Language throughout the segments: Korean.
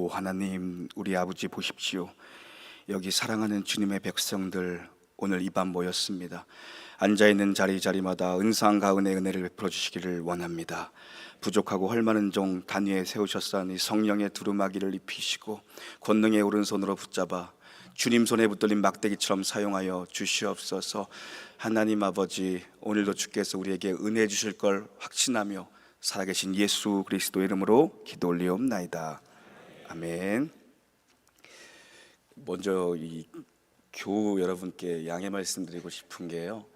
오 하나님, 우리 아버지 보십시오. 여기 사랑하는 주님의 백성들 오늘 이 밤 모였습니다. 앉아있는 자리마다 은상과 은혜를 베풀어 주시기를 원합니다. 부족하고 헐많은 종 단위에 세우셨사니 성령의 두루마기를 입히시고 권능의 오른손으로 붙잡아 주님 손에 붙들린 막대기처럼 사용하여 주시옵소서. 하나님 아버지, 오늘도 주께서 우리에게 은혜 주실 걸 확신하며 살아계신 예수 그리스도 이름으로 기도 올리옵나이다. 아멘. 먼저 이 교우 여러분께 양해 말씀드리고 싶은 게요,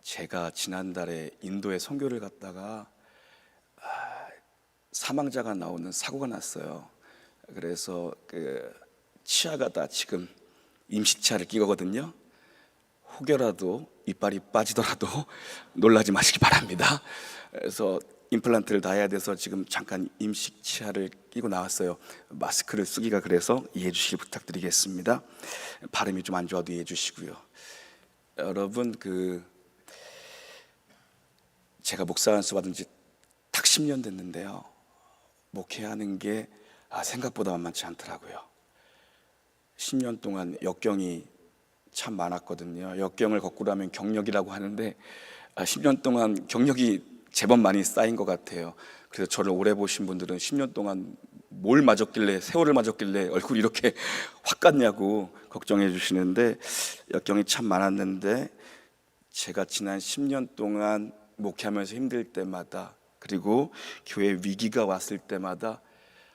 제가 지난달에 인도에 선교를 갔다가 사망자가 나오는 사고가 났어요. 그래서 치아가 다 지금 임시치아를 끼거든요. 혹여라도 이빨이 빠지더라도 놀라지 마시기 바랍니다. 그래서 임플란트를 다 해야 돼서 지금 잠깐 임시치아를 끼고 나왔어요. 마스크를 쓰기가 그래서 이해해 주시기 부탁드리겠습니다. 발음이 좀 안 좋아도 이해해 주시고요. 여러분, 제가 목사 안수 받은 지 딱 10년 됐는데요, 목회하는 게 생각보다 만만치 않더라고요. 10년 동안 역경이 참 많았거든요. 역경을 거꾸로 하면 경력이라고 하는데 10년 동안 경력이 제법 많이 쌓인 것 같아요. 그래서 저를 오래 보신 분들은 10년 동안 뭘 맞았길래, 세월을 맞았길래 얼굴이 이렇게 확 갔냐고 걱정해 주시는데, 역경이 참 많았는데 제가 지난 10년 동안 목회하면서 힘들 때마다, 그리고 교회 위기가 왔을 때마다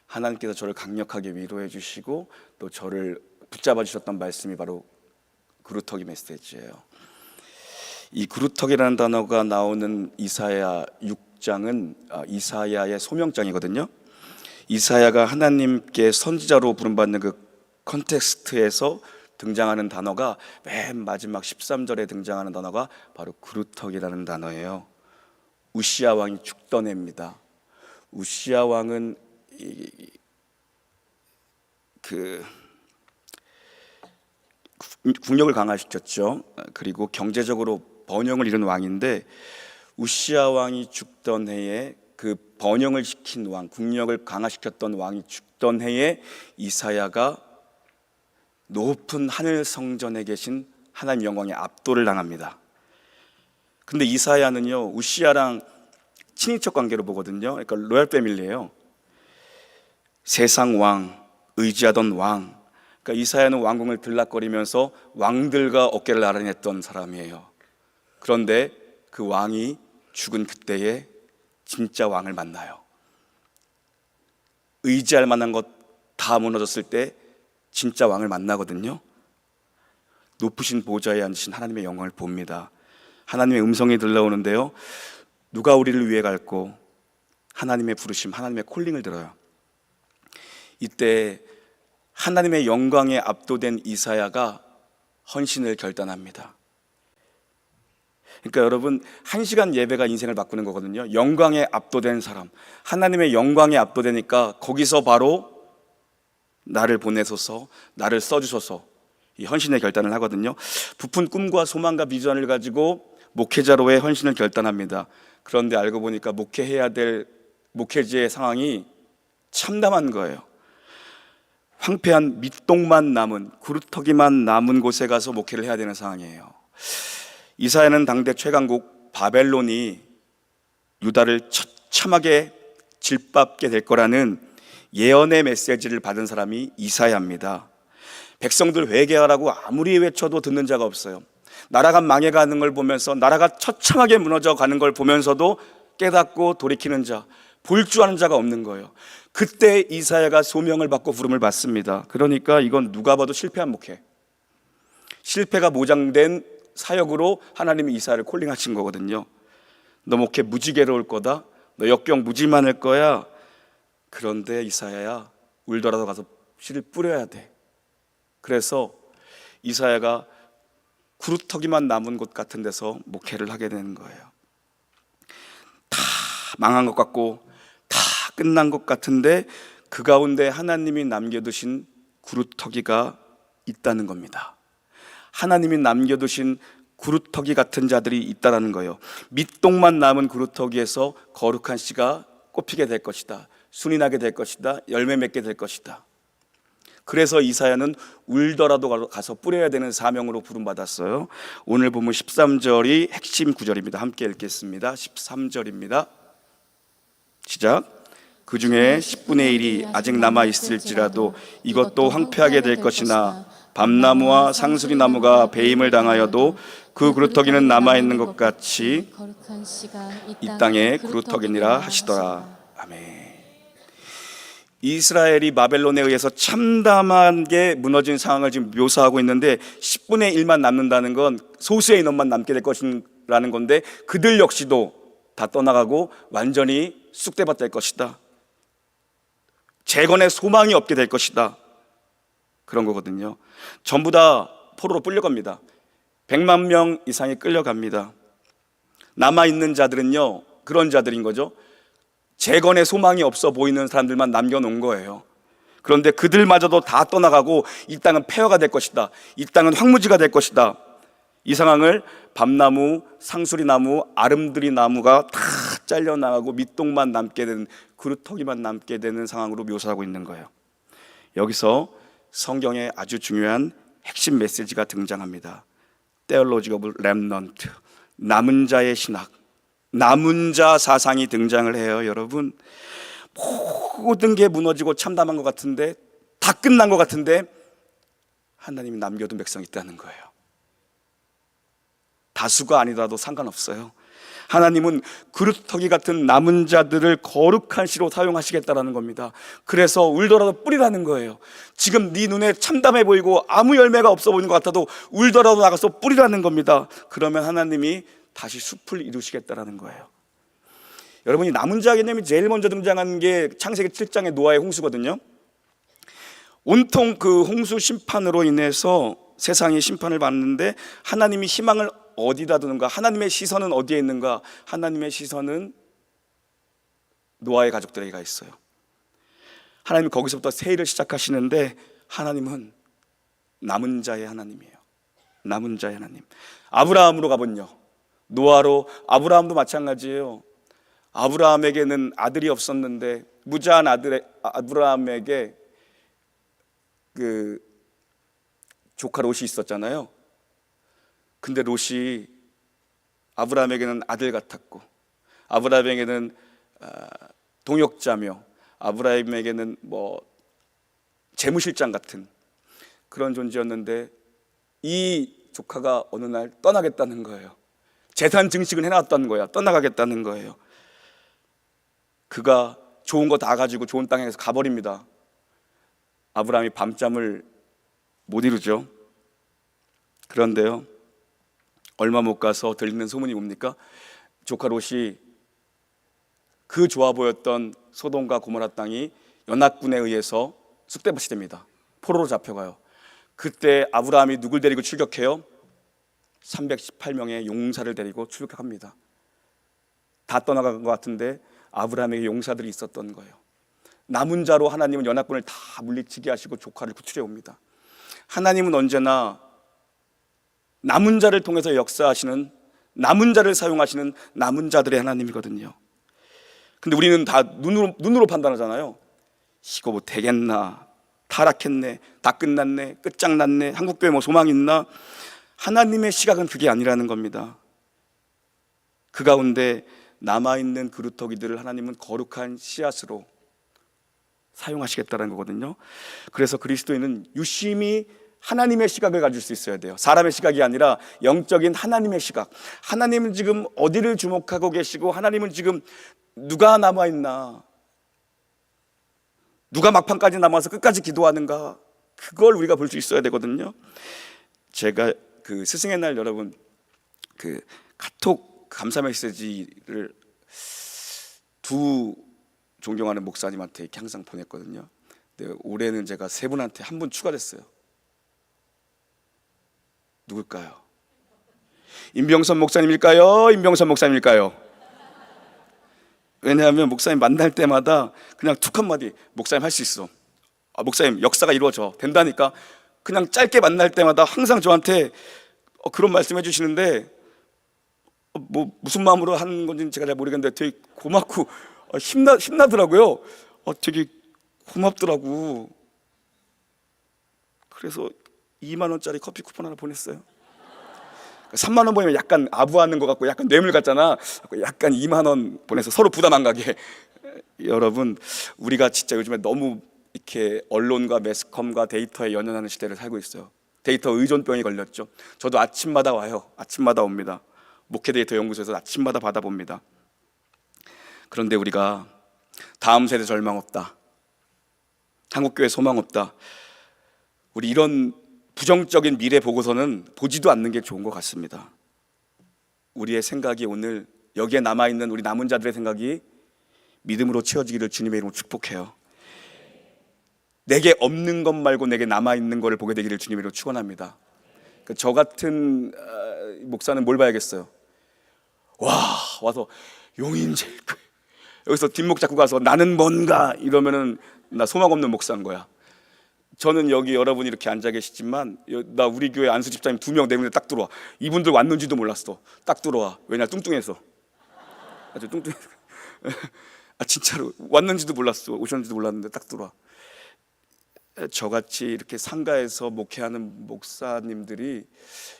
하나님께서 저를 강력하게 위로해 주시고 또 저를 붙잡아 주셨던 말씀이 바로 그루터기 메시지예요. 이 그루터기라는 단어가 나오는 이사야 6장은 이사야의 소명장이거든요. 이사야가 하나님께 선지자로 부름받는 그 컨텍스트에서 등장하는 단어가, 맨 마지막 13절에 등장하는 단어가 바로 그루터기라는 단어예요. 우시야 왕이 죽던 해입니다. 우시야 왕은 국력을 강화시켰죠. 그리고 경제적으로 번영을 이룬 왕인데, 우시야 왕이 죽던 해에 그 번영을 시킨 왕, 국력을 강화시켰던 왕이 죽던 해에 이사야가 높은 하늘 성전에 계신 하나님 영광에 압도를 당합니다. 근데 이사야는요, 우시야랑 친인척 관계로 보거든요. 그러니까 로얄 패밀리예요. 세상 왕, 의지하던 왕. 그러니까 이사야는 왕궁을 들락거리면서 왕들과 어깨를 나란히 했던 사람이에요. 그런데 그 왕이 죽은 그때에 진짜 왕을 만나요. 의지할 만한 것 다 무너졌을 때 진짜 왕을 만나거든요. 높으신 보좌에 앉으신 하나님의 영광을 봅니다. 하나님의 음성이 들려오는데요, 누가 우리를 위해 갈고, 하나님의 부르심, 하나님의 콜링을 들어요. 이때 하나님의 영광에 압도된 이사야가 헌신을 결단합니다. 그러니까 여러분, 1시간 예배가 인생을 바꾸는 거거든요. 영광에 압도된 사람, 하나님의 영광에 압도되니까 거기서 바로 나를 보내소서, 나를 써주소서, 이 헌신의 결단을 하거든요. 부푼 꿈과 소망과 비전을 가지고 목회자로의 헌신을 결단합니다. 그런데 알고 보니까 목회해야 될 목회지의 상황이 참담한 거예요. 황폐한 밑동만 남은, 구루터기만 남은 곳에 가서 목회를 해야 되는 상황이에요. 이사야는 당대 최강국 바벨론이 유다를 처참하게 질밟게 될 거라는 예언의 메시지를 받은 사람이 이사야입니다. 백성들 회개하라고 아무리 외쳐도 듣는 자가 없어요. 나라가 망해가는 걸 보면서, 나라가 처참하게 무너져 가는 걸 보면서도 깨닫고 돌이키는 자, 볼 줄 아는 자가 없는 거예요. 그때 이사야가 소명을 받고 부름을 받습니다. 그러니까 이건 누가 봐도 실패한 목회, 실패가 모장된 사역으로 하나님이 이사야를 콜링하신 거거든요. 너 목회 무지 괴로울 거다, 너 역경 무지 많을 거야. 그런데 이사야야, 울더라도 가서 씨를 뿌려야 돼. 그래서 이사야가 구루터기만 남은 곳 같은 데서 목회를 하게 되는 거예요. 다 망한 것 같고 다 끝난 것 같은데 그 가운데 하나님이 남겨두신 구루터기가 있다는 겁니다. 하나님이 남겨두신 구루터기 같은 자들이 있다는 거예요. 밑동만 남은 구루터기에서 거룩한 씨가 꼽히게 될 것이다, 순이 나게 될 것이다, 열매 맺게 될 것이다. 그래서 이사야는 울더라도 가서 뿌려야 되는 사명으로 부름받았어요. 오늘 보면 13절이 핵심 구절입니다. 함께 읽겠습니다. 13절입니다. 시작. 그 중에 10분의 1이 아직 남아 있을지라도 이것도 황폐하게 될 것이나 밤나무와 상수리 나무가 배임을 당하여도 그 그루터기는 남아 있는 것 같이 이 땅에 그루터기니라 하시더라. 아멘. 이스라엘이 바벨론에 의해서 참담하게 무너진 상황을 지금 묘사하고 있는데 10분의 1만 남는다는 건 소수의 인원만 남게 될 것이라는 건데 그들 역시도 다 떠나가고 완전히 쑥대밭 될 것이다. 재건의 소망이 없게 될 것이다. 그런 거거든요. 전부 다 포로로 끌려갑니다. 100만 명 이상이 끌려갑니다. 남아있는 자들은요, 그런 자들인 거죠. 재건의 소망이 없어 보이는 사람들만 남겨놓은 거예요. 그런데 그들마저도 다 떠나가고 이 땅은 폐허가 될 것이다. 이 땅은 황무지가 될 것이다. 이 상황을 밤나무, 상수리나무, 아름드리 나무가 다 잘려나가고 밑동만 남게 되는, 그루터기만 남게 되는 상황으로 묘사하고 있는 거예요. 여기서 성경의 아주 중요한 핵심 메시지가 등장합니다. Theology of Remnant, 남은 자의 신학, 남은 자 사상이 등장을 해요. 여러분, 모든 게 무너지고 참담한 것 같은데, 다 끝난 것 같은데 하나님이 남겨둔 백성이 있다는 거예요. 다수가 아니라도 상관없어요. 하나님은 그루터기 같은 남은 자들을 거룩한 시로 사용하시겠다라는 겁니다. 그래서 울더라도 뿌리라는 거예요. 지금 네 눈에 참담해 보이고 아무 열매가 없어 보이는 것 같아도 울더라도 나가서 뿌리라는 겁니다. 그러면 하나님이 다시 숲을 이루시겠다라는 거예요. 여러분이 남은 자 개념이 제일 먼저 등장하는 게 창세기 7장의 노아의 홍수거든요. 온통 그 홍수 심판으로 인해서 세상이 심판을 받는데 하나님이 희망을 어디다 두는가? 하나님의 시선은 어디에 있는가? 하나님의 시선은 노아의 가족들에게 가 있어요. 하나님은 거기서부터 세일을 시작하시는데 하나님은 남은 자의 하나님이에요. 남은 자의 하나님. 아브라함으로 가본요. 노아로 아브라함도 마찬가지예요. 아브라함에게는 아들이 없었는데 무자한 아들 아브라함에게 그 조카 롯이 있었잖아요. 근데 롯이 아브라함에게는 아들 같았고 아브라함에게는 동역자며 아브라함에게는 뭐 재무실장 같은 그런 존재였는데 이 조카가 어느 날 떠나겠다는 거예요. 재산 증식은 해놨다는 거야. 떠나가겠다는 거예요. 그가 좋은 거 다 가지고 좋은 땅에서 가버립니다. 아브라함이 밤잠을 못 이루죠. 그런데요, 얼마 못 가서 들리는 소문이 뭡니까? 조카 롯이 그 좋아 보였던 소돔과 고모라 땅이 연합군에 의해서 쑥대밭이 됩니다. 포로로 잡혀가요. 그때 아브라함이 누굴 데리고 출격해요? 318명의 용사를 데리고 출격합니다. 다 떠나간 것 같은데 아브라함에게 용사들이 있었던 거예요. 남은 자로 하나님은 연합군을 다 물리치게 하시고 조카를 구출해 옵니다. 하나님은 언제나 남은 자를 통해서 역사하시는, 남은 자를 사용하시는 남은 자들의 하나님이거든요. 근데 우리는 다 눈으로 판단하잖아요. 이거 뭐 되겠나, 타락했네, 다 끝났네, 끝장났네, 한국교회 뭐 소망 있나. 하나님의 시각은 그게 아니라는 겁니다. 그 가운데 남아있는 그루터기들을 하나님은 거룩한 씨앗으로 사용하시겠다는 거거든요. 그래서 그리스도인은 유심히 하나님의 시각을 가질 수 있어야 돼요. 사람의 시각이 아니라 영적인 하나님의 시각. 하나님은 지금 어디를 주목하고 계시고, 하나님은 지금 누가 남아있나, 누가 막판까지 남아서 끝까지 기도하는가, 그걸 우리가 볼 수 있어야 되거든요. 제가 그 스승의 날 여러분 그 카톡 감사 메시지를 두 존경하는 목사님한테 이렇게 항상 보냈거든요. 근데 올해는 제가 세 분한테 한 분 추가됐어요. 누굴까요? 임병선 목사님일까요? 임병선 목사님일까요? 왜냐하면 목사님 만날 때마다 그냥 툭 한마디, 목사님 할 수 있어, 목사님 역사가 이루어져, 된다니까. 그냥 짧게 만날 때마다 항상 저한테 그런 말씀 해주시는데 뭐 무슨 마음으로 하는 건지는 제가 잘 모르겠는데 되게 고맙고 힘나더라고요. 되게 고맙더라고. 그래서 2만 원짜리 커피 쿠폰 하나 보냈어요. 3만 원 보내면 약간 아부하는 것 같고 약간 뇌물 같잖아. 약간 2만 원 보내서 서로 부담 안 가게. 여러분, 우리가 진짜 요즘에 너무 이렇게 언론과 매스컴과 데이터에 연연하는 시대를 살고 있어요. 데이터 의존병이 걸렸죠. 저도 아침마다 와요. 아침마다 옵니다. 목회 데이터 연구소에서 아침마다 받아봅니다. 그런데 우리가 다음 세대 절망 없다, 한국교회 소망 없다, 우리 이런 부정적인 미래 보고서는 보지도 않는 게 좋은 것 같습니다. 우리의 생각이 오늘 여기에 남아있는 우리 남은 자들의 생각이 믿음으로 채워지기를 주님의 이름으로 축복해요. 내게 없는 것 말고 내게 남아있는 것을 보게 되기를 주님의 이름으로 축원합니다. 저 같은 목사는 뭘 봐야겠어요? 와서 용인제일교회 여기서 뒷목 잡고 가서 나는 뭔가 이러면은 나 소망 없는 목사인 거야. 저는 여기 여러분이 이렇게 앉아 계시지만 나 우리 교회 안수 집사님 2명 내 눈에 딱 들어와. 이분들 왔는지도 몰랐어. 딱 들어와. 왜냐, 뚱뚱해서. 아주 뚱뚱해서. 진짜로 왔는지도 몰랐어. 오셨는지도 몰랐는데 딱 들어와. 저같이 이렇게 상가에서 목회하는 목사님들이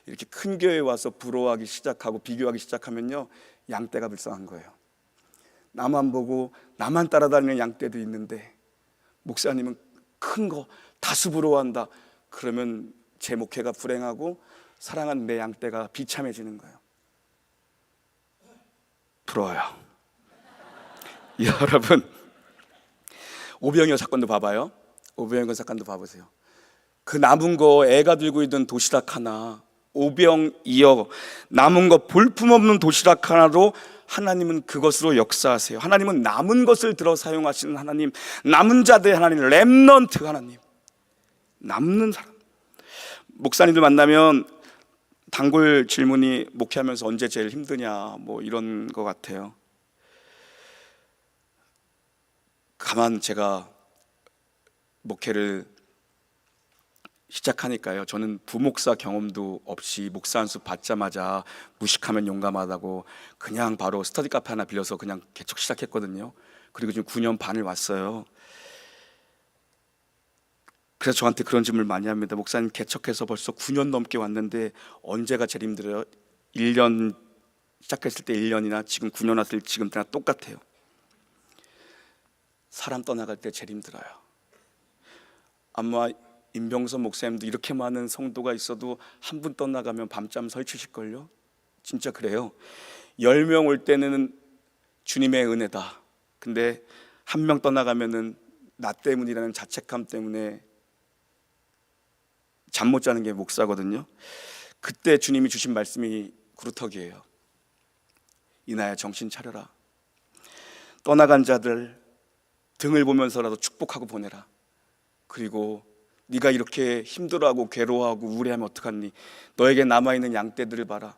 이렇게 큰 교회에 와서 부러워하기 시작하고 비교하기 시작하면요, 양떼가 불쌍한 거예요. 나만 보고 나만 따라다니는 양떼도 있는데 목사님은 큰 거 다수 부러워한다. 그러면 제 목회가 불행하고 사랑하는 내 양떼가 비참해지는 거예요. 부러워요. 여러분, 오병이어 사건도 봐봐요. 오병이어 사건도 봐보세요. 그 남은 거 애가 들고 있는 도시락 하나, 오병이어 남은 거 볼품없는 도시락 하나로 하나님은 그것으로 역사하세요. 하나님은 남은 것을 들어 사용하시는 하나님, 남은 자들의 하나님, 렘넌트 하나님, 남는 사람. 목사님들 만나면 단골 질문이 목회하면서 언제 제일 힘드냐 뭐 이런 것 같아요. 가만 제가 목회를 시작하니까요, 저는 부목사 경험도 없이 목사 안수 받자마자 무식하면 용감하다고 그냥 바로 스터디 카페 하나 빌려서 그냥 개척 시작했거든요. 그리고 지금 9년 반을 왔어요. 그래서 저한테 그런 질문을 많이 합니다. 목사님, 개척해서 벌써 9년 넘게 왔는데 언제가 제일 힘들어요? 1년 시작했을 때 1년이나 지금 9년 왔을 때 지금 때나 똑같아요. 사람 떠나갈 때 제일 힘들어요. 아마 임병선 목사님도 이렇게 많은 성도가 있어도 한 분 떠나가면 밤잠 설치실걸요? 진짜 그래요. 10명 올 때는 주님의 은혜다. 근데 한 명 떠나가면은 나 때문이라는 자책감 때문에 잠 못 자는 게 목사거든요. 그때 주님이 주신 말씀이 구루터기예요. 이나야, 정신 차려라. 떠나간 자들 등을 보면서라도 축복하고 보내라. 그리고 네가 이렇게 힘들어하고 괴로워하고 우울해하면 어떡하니? 너에게 남아있는 양떼들을 봐라.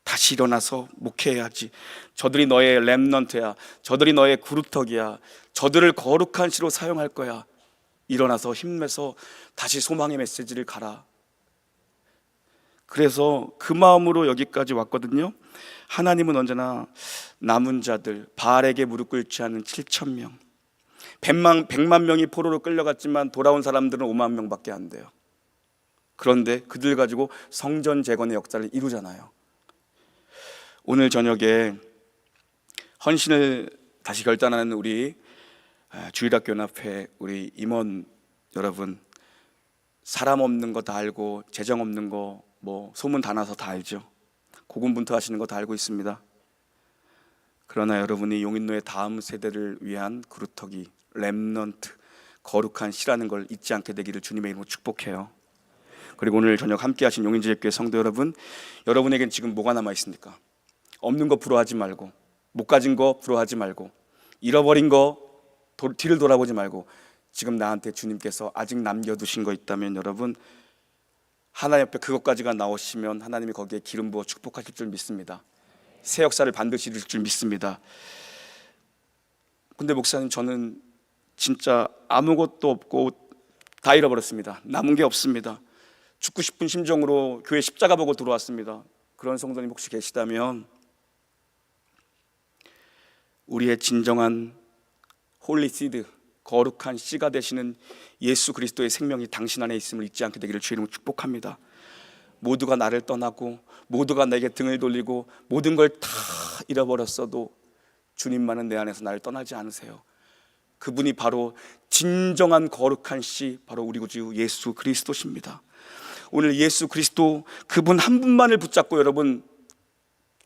다시 일어나서 목회해야지. 저들이 너의 렘넌트야. 저들이 너의 구루터기야. 저들을 거룩한 시로 사용할 거야. 일어나서 힘내서 다시 소망의 메시지를 가라. 그래서 그 마음으로 여기까지 왔거든요. 하나님은 언제나 남은 자들, 바알에게 무릎 꿇지 않은 7,000명, 100만 명이 포로로 끌려갔지만 돌아온 사람들은 5만 명밖에 안 돼요. 그런데 그들 가지고 성전 재건의 역사를 이루잖아요. 오늘 저녁에 헌신을 다시 결단하는 우리 주일학교 연합회 우리 임원 여러분, 사람 없는 거 다 알고 재정 없는 거 뭐 소문 다 나서 다 알죠. 고군분투하시는 거 다 알고 있습니다. 그러나 여러분이 용인노의 다음 세대를 위한 구루터기, 렘넌트, 거룩한 시라는 걸 잊지 않게 되기를 주님의 이름으로 축복해요. 그리고 오늘 저녁 함께 하신 용인제일교회 성도 여러분, 여러분에겐 지금 뭐가 남아 있습니까? 없는 거 부러워하지 말고, 못 가진 거 부러워하지 말고, 잃어버린 거 뒤를 돌아보지 말고, 지금 나한테 주님께서 아직 남겨두신 거 있다면 여러분, 하나님 앞에 그것까지가 나오시면 하나님이 거기에 기름 부어 축복하실 줄 믿습니다. 새 역사를 반드시 이룰 줄 믿습니다. 근데 목사님, 저는 진짜 아무것도 없고 다 잃어버렸습니다. 남은 게 없습니다. 죽고 싶은 심정으로 교회 십자가 보고 들어왔습니다. 그런 성도님 혹시 계시다면 우리의 진정한 홀리 시드, 거룩한 씨가 되시는 예수 그리스도의 생명이 당신 안에 있음을 잊지 않게 되기를 주의 이름으로 축복합니다. 모두가 나를 떠나고 모두가 내게 등을 돌리고 모든 걸 다 잃어버렸어도 주님만은 내 안에서 나를 떠나지 않으세요. 그분이 바로 진정한 거룩한 씨, 바로 우리 구주 예수 그리스도십니다. 오늘 예수 그리스도 그분 한 분만을 붙잡고 여러분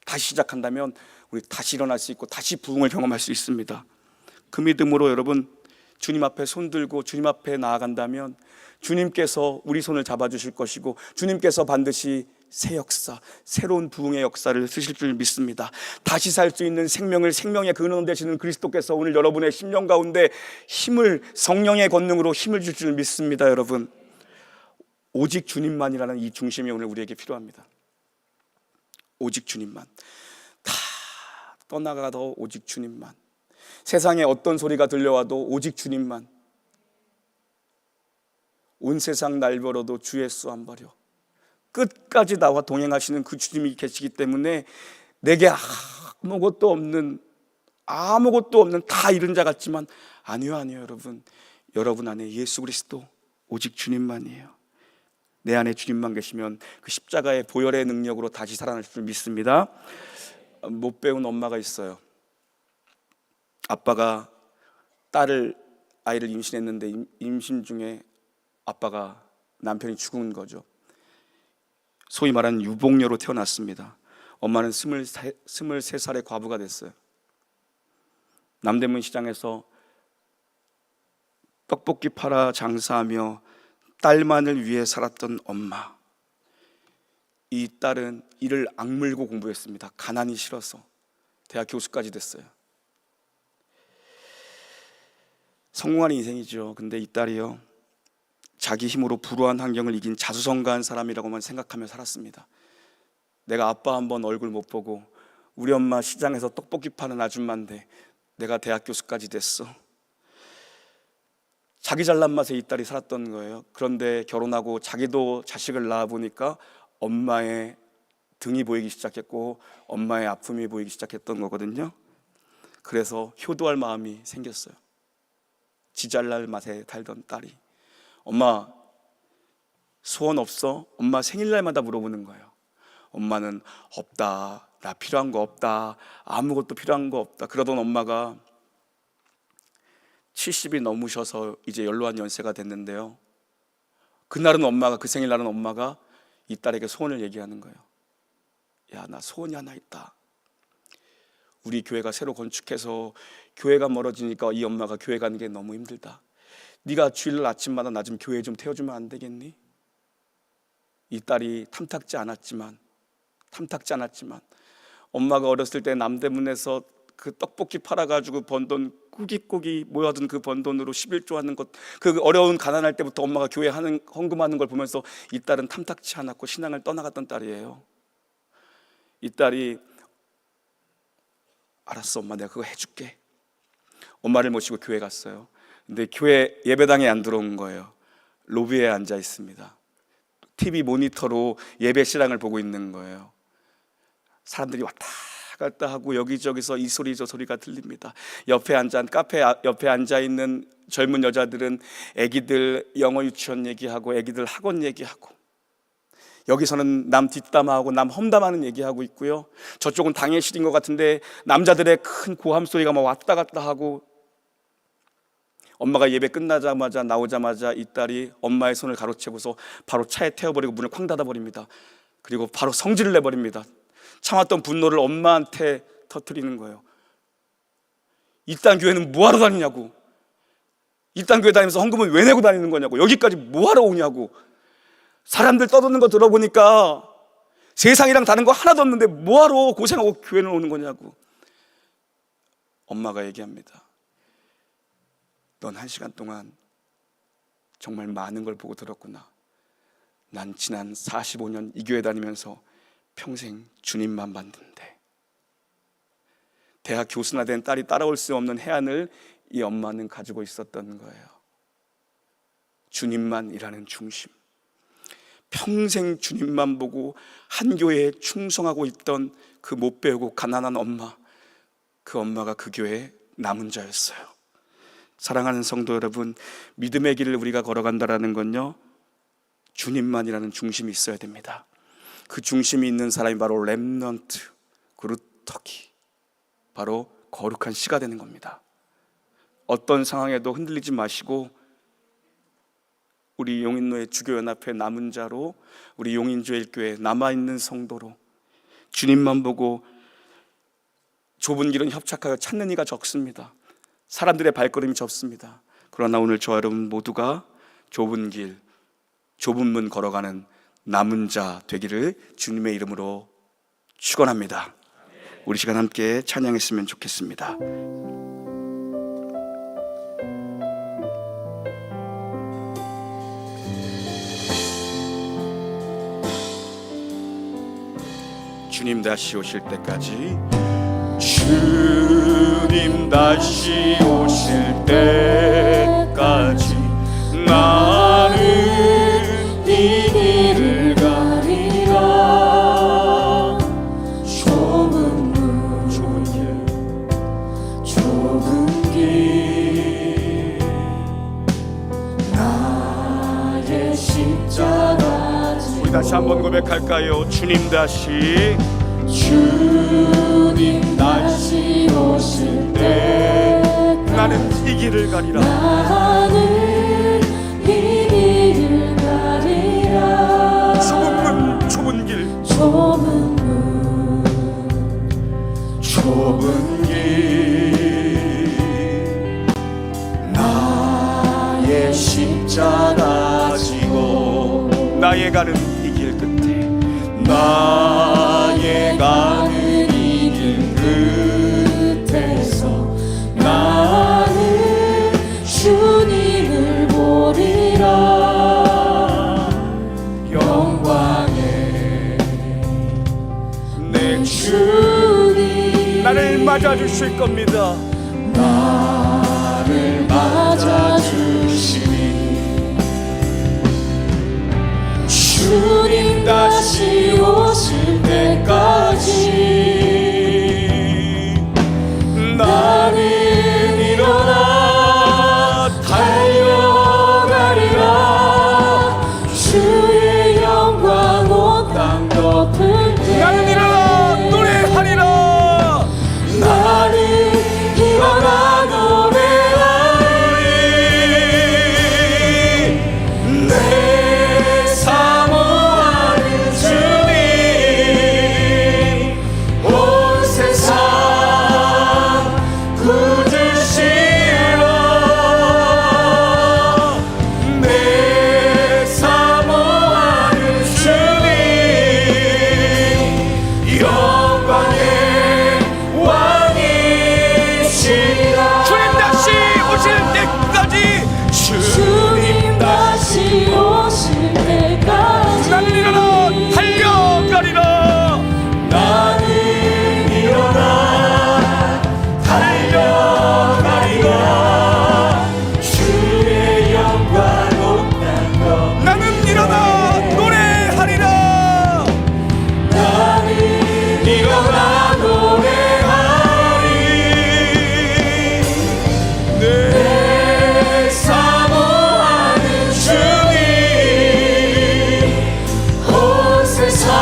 다시 시작한다면 우리 다시 일어날 수 있고 다시 부흥을 경험할 수 있습니다. 그 믿음으로 여러분 주님 앞에 손들고 주님 앞에 나아간다면 주님께서 우리 손을 잡아주실 것이고 주님께서 반드시 새 역사, 새로운 부흥의 역사를 쓰실 줄 믿습니다. 다시 살 수 있는 생명을 생명의 근원 되시는 그리스도께서 오늘 여러분의 심령 가운데 힘을, 성령의 권능으로 힘을 줄 줄 믿습니다. 여러분, 오직 주님만이라는 이 중심이 오늘 우리에게 필요합니다. 오직 주님만. 다 떠나가도 오직 주님만. 세상에 어떤 소리가 들려와도 오직 주님만. 온 세상 날 벌어도 주 예수 안 버려. 끝까지 나와 동행하시는 그 주님이 계시기 때문에 내게 아무것도 없는 다 잃은 자 같지만 아니요 여러분, 여러분 안에 예수 그리스도 오직 주님만이에요. 내 안에 주님만 계시면 그 십자가의 보혈의 능력으로 다시 살아날 줄 믿습니다. 못 배운 엄마가 있어요. 아빠가 아이를 임신했는데 임신 중에 아빠가 남편이 죽은 거죠. 소위 말하는 유복녀로 태어났습니다. 엄마는 23살의 과부가 됐어요. 남대문 시장에서 떡볶이 팔아 장사하며 딸만을 위해 살았던 엄마. 이 딸은 이를 악물고 공부했습니다. 가난이 싫어서 대학 교수까지 됐어요. 성공한 인생이죠. 근데 이 딸이요, 자기 힘으로 불우한 환경을 이긴 자수성가한 사람이라고만 생각하며 살았습니다. 내가 아빠 한번 얼굴 못 보고 우리 엄마 시장에서 떡볶이 파는 아줌마인데 내가 대학 교수까지 됐어. 자기 잘난 맛에 이 딸이 살았던 거예요. 그런데 결혼하고 자기도 자식을 낳아보니까 엄마의 등이 보이기 시작했고 엄마의 아픔이 보이기 시작했던 거거든요. 그래서 효도할 마음이 생겼어요. 지 잘날 맛에 달던 딸이, 엄마 소원 없어? 엄마 생일날마다 물어보는 거예요. 엄마는 없다, 나 필요한 거 없다, 아무것도 필요한 거 없다. 그러던 엄마가 70이 넘으셔서 이제 연로한 연세가 됐는데요, 그날은 엄마가, 그 생일날은 엄마가 이 딸에게 소원을 얘기하는 거예요. 야, 나 소원이 하나 있다. 우리 교회가 새로 건축해서 교회가 멀어지니까 이 엄마가 교회 가는 게 너무 힘들다. 네가 주일 아침마다 나 좀 교회에 좀 태워주면 안 되겠니? 이 딸이 탐탁지 않았지만 엄마가 어렸을 때 남대문에서 그 떡볶이 팔아가지고 번 돈, 꾸깃꾸깃 모여둔 그 번 돈으로 11조 하는 것, 그 어려운 가난할 때부터 엄마가 교회 헌금하는 걸 보면서 이 딸은 탐탁치 않았고 신앙을 떠나갔던 딸이에요. 이 딸이 알았어 엄마, 내가 그거 해줄게. 엄마를 모시고 교회 갔어요. 근데 교회 예배당에 안 들어온 거예요. 로비에 앉아 있습니다. TV 모니터로 예배 실황을 보고 있는 거예요. 사람들이 왔다 갔다 하고 여기저기서 이 소리 저 소리가 들립니다. 카페 옆에 앉아 있는 젊은 여자들은 애기들 영어 유치원 얘기하고 애기들 학원 얘기하고, 여기서는 남 뒷담화하고 남 험담하는 얘기하고 있고요, 저쪽은 당회실인 것 같은데 남자들의 큰 고함 소리가 막 왔다 갔다 하고, 엄마가 예배 끝나자마자 나오자마자 이 딸이 엄마의 손을 가로채고서 바로 차에 태워버리고 문을 쾅 닫아버립니다. 그리고 바로 성질을 내버립니다. 참았던 분노를 엄마한테 터뜨리는 거예요. 이딴 교회는 뭐하러 다니냐고, 이딴 교회 다니면서 헌금은 왜 내고 다니는 거냐고, 여기까지 뭐하러 오냐고, 사람들 떠드는 거 들어보니까 세상이랑 다른 거 하나도 없는데 뭐하러 고생하고 교회는 오는 거냐고. 엄마가 얘기합니다. 넌 1시간 동안 정말 많은 걸 보고 들었구나. 난 지난 45년 이 교회 다니면서 평생 주님만 봤는데. 대학 교수나 된 딸이 따라올 수 없는 해안을 이 엄마는 가지고 있었던 거예요. 주님만이라는 중심. 평생 주님만 보고 한 교회에 충성하고 있던 그 못 배우고 가난한 엄마, 그 엄마가 그 교회의 남은 자였어요. 사랑하는 성도 여러분, 믿음의 길을 우리가 걸어간다라는 건요, 주님만이라는 중심이 있어야 됩니다. 그 중심이 있는 사람이 바로 렘넌트, 그루터기, 바로 거룩한 씨가 되는 겁니다. 어떤 상황에도 흔들리지 마시고 우리 용인노예 주교연합회 남은 자로, 우리 용인주일교회 남아있는 성도로 주님만 보고, 좁은 길은 협착하여 찾는 이가 적습니다. 사람들의 발걸음이 적습니다. 그러나 오늘 저와 여러분 모두가 좁은 길, 좁은 문 걸어가는 남은 자 되기를 주님의 이름으로 축원합니다. 우리 시간 함께 찬양했으면 좋겠습니다. 주님 다시 오실 때까지, 주님 다시 오실 때까지 나는 이 길을 가리라. 좁은 문, 좁은 길, 나의 십자가. 우리 다시 한번 고백할까요? 주님 다시 오실 때 나는 이 길을 가리라. 나는 이 길을 가리라. 좁은 문, 좁은 길, 좁은 문, 좁은 길, 나의 십자가 지고 나의 가는 이 길 끝에, 나의 가는 이 길 끝에서 나는 주님을 보리라. 영광에 내 주님 나를 맞아주실 겁니다. 나를 맞아주시니 주님 다시 오실 때까지 나는 일어나 달려가리라. 주의 영광 온 땅 덮을 때 나는 일어나 노래하리라. 나는 일어나 노래하리. 내 사모하는 주님, 온 세상 구주시라. 내 사모하는 주님, 영광의 왕이시라. 주님 다시 오실 때까지, 주님 다시 오실 때까지 나는 일어나 달려가리라. 나는 일어나 달려가리라. 주의 영광 온 땅 덮으리. 나는 일어나 노래하리라. 나는 일어나 노래하리. 내 사모하는 주님, 온 세상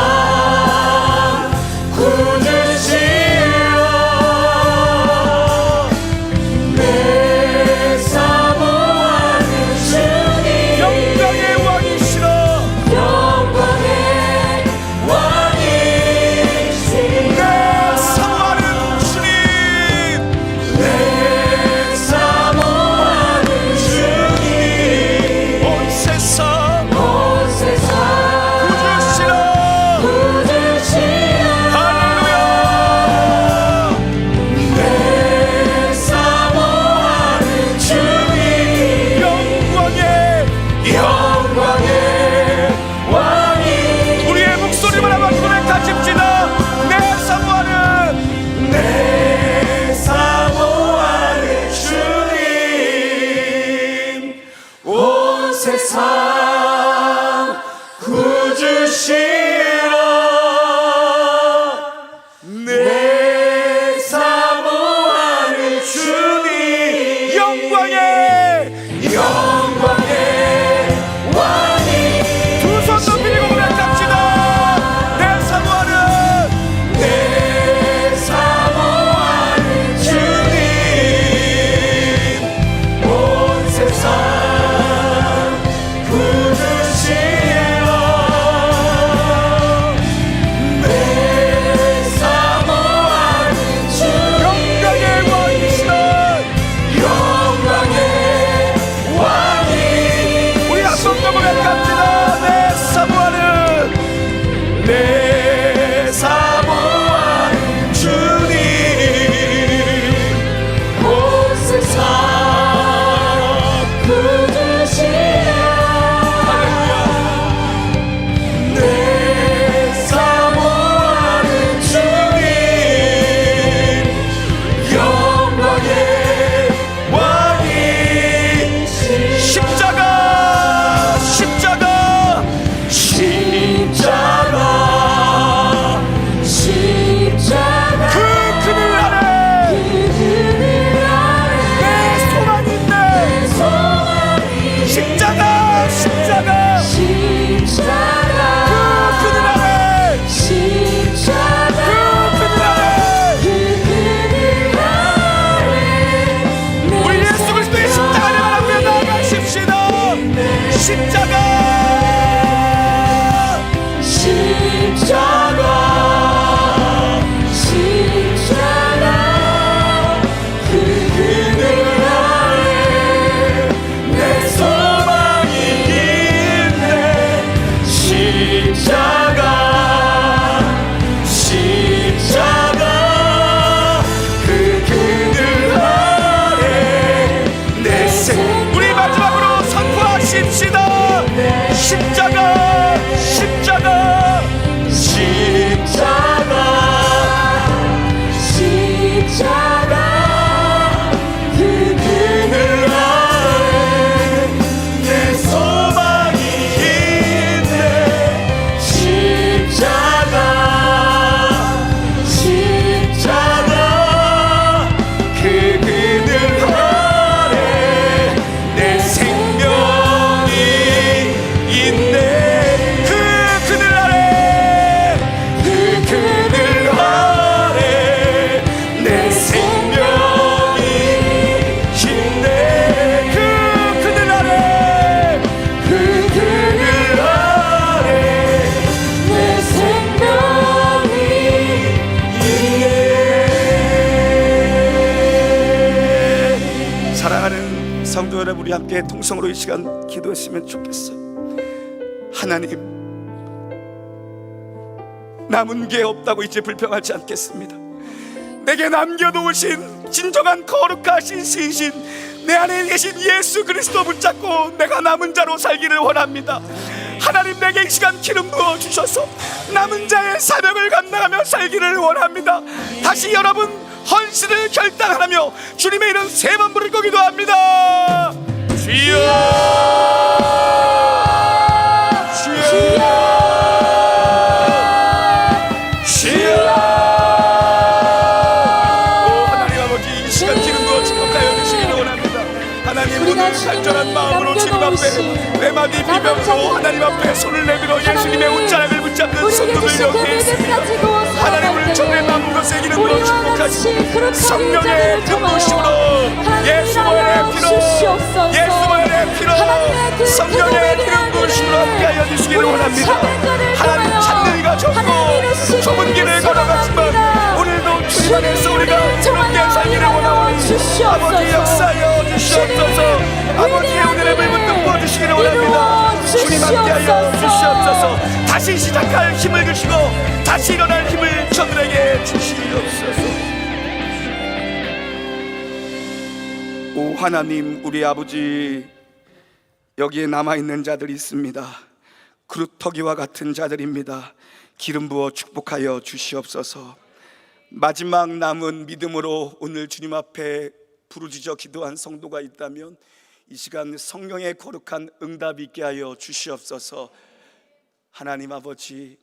구주시라. 내 사모하는 주님, 영광의 왕이시라. 영광의 왕이시라. 내 사모하는 주님, 내 사모하는 주님, 온 세상 구주시라. 할렐루야. 내 사모하는 주님, 영광의 왕이. 우리의 목소리만 한번 고백하십시다. 내 사모하는 주님, 온 세상 구주시라. 내 사모하는 주님, 영광의 한번더 고백합니다. 내 사모하는, 내 사모하는 주님, 온 세상 굳으시네. 내 사모하는 주님, 영광의 왕이. 십자가, 십자가, 십자가, 십자가 그 그늘 아래 내 소망이 있네. 십자가, 십자가, 십자가 그 그늘 아래, 십자가 그 그늘 아래 우리 예수 그리스도의 십자가를 바라보며 나아가십시다. 십자가, 십자가 십자가 그 그늘 아래 내 소망이 있네. 십자가, 십자가, 그 그늘 아래 내 생. 우리 마지막으로 선포하십시다. 십자가, 십자가, 십자가, 십자가 그 그늘 아래 내 소망이 있네. 십자가, 십자가, 그 그늘 아래 내 생명이 있네. 그 그늘 아래, 그 그늘 아래 내 생명이 있네. 그 그늘 아래, 그 그늘 아래 내 생명이 있네. 사랑하는 성도 여러분, 우리 함께 통성으로 이 시간 기도했으면 좋겠어요. 하나님, 남은 게 없다고 이제 불평하지 않겠습니다. 내게 남겨놓으신 진정한 거룩하신 신신, 내 안에 계신 예수 그리스도 붙잡고 내가 남은 자로 살기를 원합니다. 하나님, 내게 이 시간 기름 부어 주셔서 남은 자의 사명을 감당하며 살기를 원합니다. 다시 여러분 헌신을 결단하며 주님의 이름 세 번 부를 거기도 합니다. 주여, 주여, 주여. 오 하나님 아버지, 이 시간 기름 부어 축복하여 주시기를 원합니다. 하나님, 오늘 간절한 마음으로 주님 앞에 외마디 비명으로 하나님 앞에 손을 내밀어 예수님의 옷자락을 붙잡는 성도들 여기에 있습니다. 하나님을 전에 남은 것에 기름으로 축복하시고 성령의 금부심으로 예수의 피로, 예수의 피로, 성령의 금부심으로 함께하여 주시기를 원합니다. 하나님, 찾는 이가 적고 좁은 길을 걸어갔지만 오늘도 주님 안에서 우리가 새롭게 살기를 원하오니 아버지 역사하여 주시옵소서. 아버지의 은혜를 불붙 부어주시기를 원합니다. 주님 함께하여 주시옵소서. 다시 시작할 힘을 주시고 다시 일어날 힘을 저들에게 주시옵소서. 오 하나님, 우리 아버지, 여기에 남아있는 자들이 있습니다. 그루터기와 같은 자들입니다. 기름 부어 축복하여 주시옵소서. 마지막 남은 믿음으로 오늘 주님 앞에 부르짖어 기도한 성도가 있다면 이 시간 성령의 거룩한 응답이 있게 하여 주시옵소서. 하나님 아버지,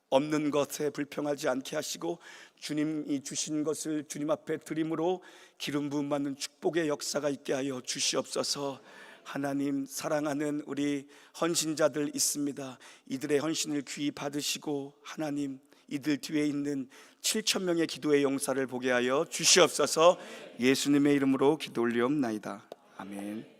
없는 것에 불평하지 않게 하시고 주님이 주신 것을 주님 앞에 드림으로 기름 부음 받는 축복의 역사가 있게 하여 주시옵소서. 하나님, 사랑하는 우리 헌신자들 있습니다. 이들의 헌신을 귀히 받으시고 하나님, 이들 뒤에 있는 7,000명의 기도의 용사를 보게 하여 주시옵소서. 예수님의 이름으로 기도 올리옵나이다. 아멘.